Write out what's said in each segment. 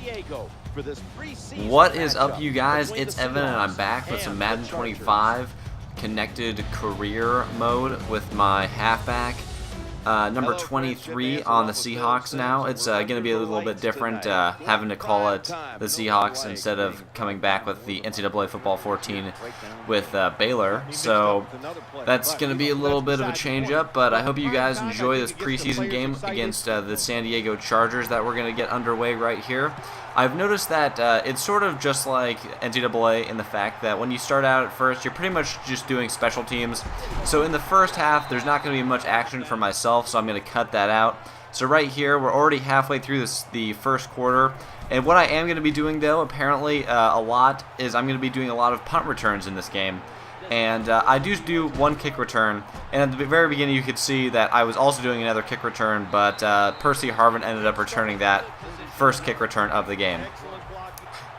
Diego for this preseason. What is up, you guys? It's Evan, and I'm back with some Madden 25 connected career mode with my halfback. Number 23 on the Seahawks now. It's going to be a little bit different, having to call it the Seahawks instead of coming back with the NCAA Football 14 with Baylor. So that's going to be a little bit of a change up, but I hope you guys enjoy this preseason game against the San Diego Chargers that we're going to get underway right here. I've noticed that it's sort of just like NCAA in the fact that when you start out at first, you're pretty much just doing special teams. So in the first half, there's not going to be much action for myself, so I'm going to cut that out. So right here, we're already halfway through the first quarter. And what I am going to be doing, though, apparently a lot, is I'm going to be doing a lot of punt returns in this game. And I do one kick return, and at the very beginning you could see that I was also doing another kick return, but Percy Harvin ended up returning that first kick return of the game.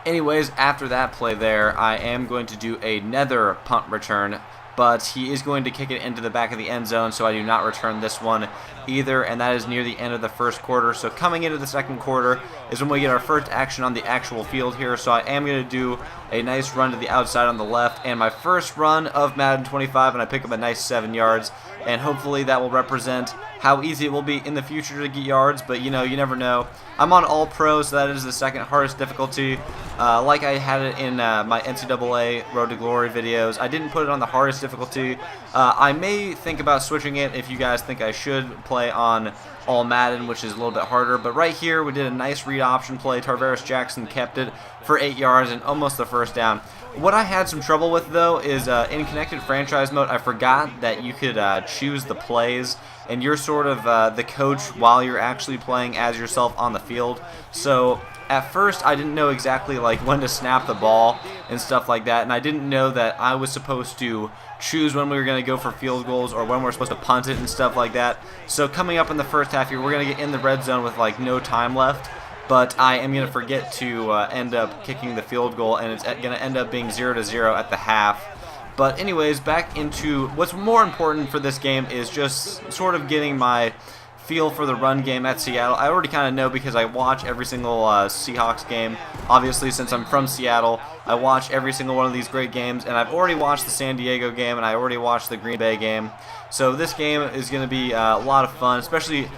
Anyways, after that play there, I am going to do another punt return, but he is going to kick it into the back of the end zone, so I do not return this one either, and that is near the end of the first quarter. So coming into the second quarter is when we get our first action on the actual field here, so I am going to do a nice run to the outside on the left, and my first run of Madden 25, and I pick up a nice 7 yards, and hopefully that will represent how easy it will be in the future to get yards, but you know, you never know. I'm on All Pro, so that is the second hardest difficulty. Like I had it in my NCAA Road to Glory videos, I didn't put it on the hardest difficulty. I may think about switching it if you guys think I should play on All Madden, which is a little bit harder, but right here we did a nice read option play. Tarvaris Jackson kept it for 8 yards and almost the first down. What I had some trouble with, though, is in Connected Franchise Mode, I forgot that you could choose the plays, and you're sort of the coach while you're actually playing as yourself on the field. So at first I didn't know exactly like when to snap the ball and stuff like that, and I didn't know that I was supposed to choose when we were going to go for field goals or when we're supposed to punt it and stuff like that. So coming up in the first half here, we're going to get in the red zone with like no time left, but I am going to forget to end up kicking the field goal, and it's going to end up being 0-0 at the half. But anyways, back into what's more important for this game is just sort of getting my feel for the run game at Seattle. I already kind of know because I watch every single Seahawks game. Obviously, since I'm from Seattle, I watch every single one of these great games, and I've already watched the San Diego game, and I already watched the Green Bay game. So this game is going to be a lot of fun, especially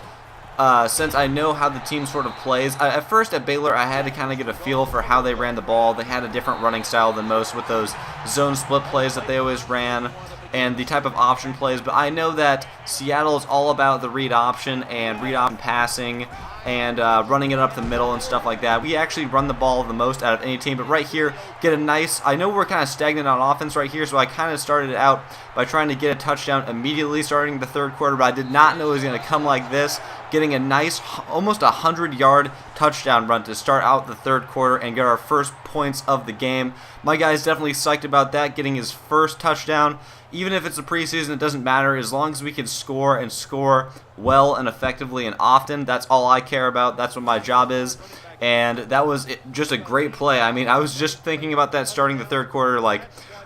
since I know how the team sort of plays. At first at Baylor, I had to kind of get a feel for how they ran the ball. They had a different running style than most with those zone split plays that they always ran and the type of option plays, but I know that Seattle is all about the read option and read option passing and running it up the middle and stuff like that. We actually run the ball the most out of any team, but right here, get a nice, I know we're kind of stagnant on offense right here, so I kind of started it out by trying to get a touchdown immediately starting the third quarter, but I did not know it was going to come like this, getting a nice, almost 100-yard touchdown run to start out the third quarter and get our first points of the game. My guy's definitely psyched about that, getting his first touchdown. Even if it's a preseason, it doesn't matter. As long as we can score and score well and effectively and often, that's all I care about. That's what my job is. And that was just a great play. I mean, I was just thinking about that starting the third quarter, like,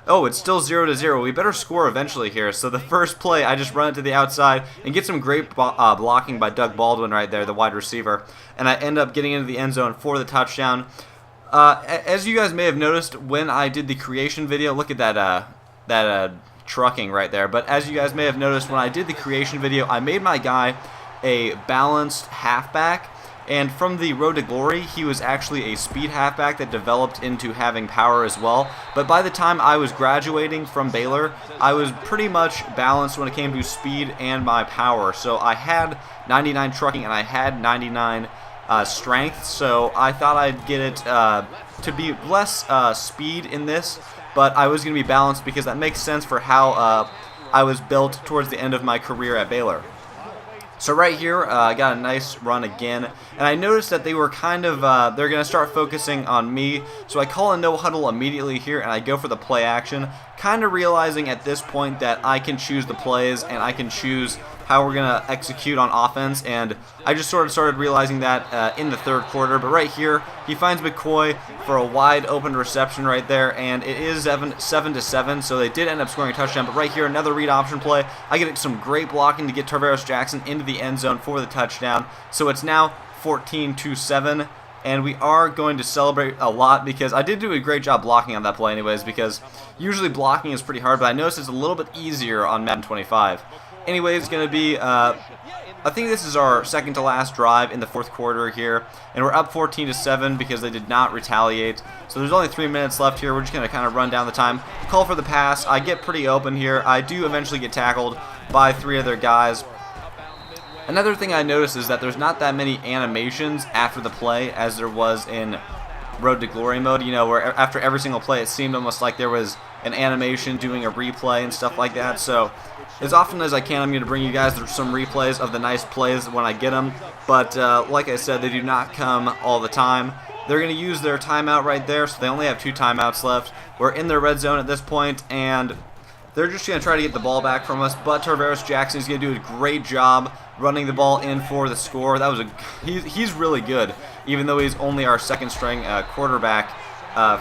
oh, it's still 0-0. We better score eventually here. So the first play, I just run it to the outside and get some great blocking by Doug Baldwin right there, the wide receiver. And I end up getting into the end zone for the touchdown. As you guys may have noticed when I did the creation video, look at that trucking right there. But as you guys may have noticed when I did the creation video, I made my guy a balanced halfback. And from the Road to Glory, he was actually a speed halfback that developed into having power as well. But by the time I was graduating from Baylor, I was pretty much balanced when it came to speed and my power. So I had 99 trucking and I had 99 strength. So I thought I'd get it to be less speed in this, but I was going to be balanced because that makes sense for how I was built towards the end of my career at Baylor. So right here, I got a nice run again, and I noticed that they were kind of, they're going to start focusing on me, so I call a no huddle immediately here, and I go for the play action, kind of realizing at this point that I can choose the plays, and I can choose how we're going to execute on offense, and I just sort of started realizing that in the third quarter. But right here, he finds McCoy for a wide open reception right there, and it is 7-7, so they did end up scoring a touchdown. But right here, another read option play. I get some great blocking to get Tarvaris Jackson into the end zone for the touchdown, so it's now 14-7. and we are going to celebrate a lot because I did do a great job blocking on that play anyways, because usually blocking is pretty hard, but I noticed it's a little bit easier on Madden 25. Anyways, it's going to be, I think this is our second to last drive in the fourth quarter here, and we're up 14-7 because they did not retaliate. So there's only 3 minutes left here. We're just going to kind of run down the time, call for the pass. I get pretty open here. I do eventually get tackled by 3 other guys. Another thing I noticed is that there's not that many animations after the play as there was in Road to Glory mode, you know, where after every single play it seemed almost like there was an animation doing a replay and stuff like that. So as often as I can, I'm going to bring you guys some replays of the nice plays when I get them, but like I said, they do not come all the time. They're going to use their timeout right there, so they only have 2 timeouts left. We're in their red zone at this point, and they're just going to try to get the ball back from us, but Tarvaris Jackson is going to do a great job running the ball in for the score. That was he's really good, even though he's only our second string quarterback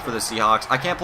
for the Seahawks. I can't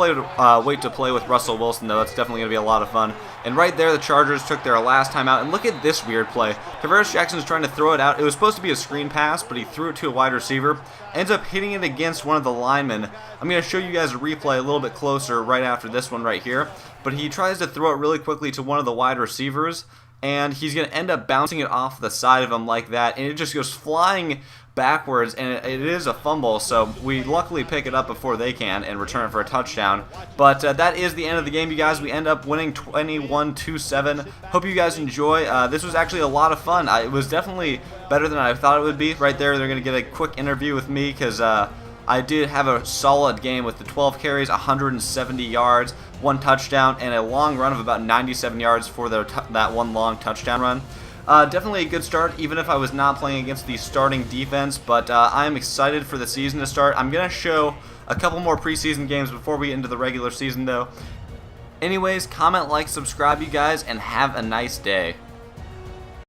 wait to play with Russell Wilson, though. It's definitely going to be a lot of fun. And right there, the Chargers took their last timeout. And look at this weird play. Tarvaris Jackson is trying to throw it out. It was supposed to be a screen pass, but he threw it to a wide receiver. Ends up hitting it against one of the linemen. I'm going to show you guys a replay a little bit closer right after this one right here. But he tries to throw it really quickly to one of the wide receivers, and he's going to end up bouncing it off the side of him like that, and it just goes flying backwards, and it is a fumble, so we luckily pick it up before they can and return it for a touchdown. But that is the end of the game, you guys. We end up winning 21-7. Hope you guys enjoy. This was actually a lot of fun. It was definitely better than I thought it would be. Right there, they're going to get a quick interview with me because I did have a solid game with the 12 carries, 170 yards, 1 touchdown, and a long run of about 97 yards for that one long touchdown run. Definitely a good start, even if I was not playing against the starting defense, but I'm excited for the season to start. I'm going to show a couple more preseason games before we get into the regular season, though. Anyways, comment, like, subscribe, you guys, and have a nice day.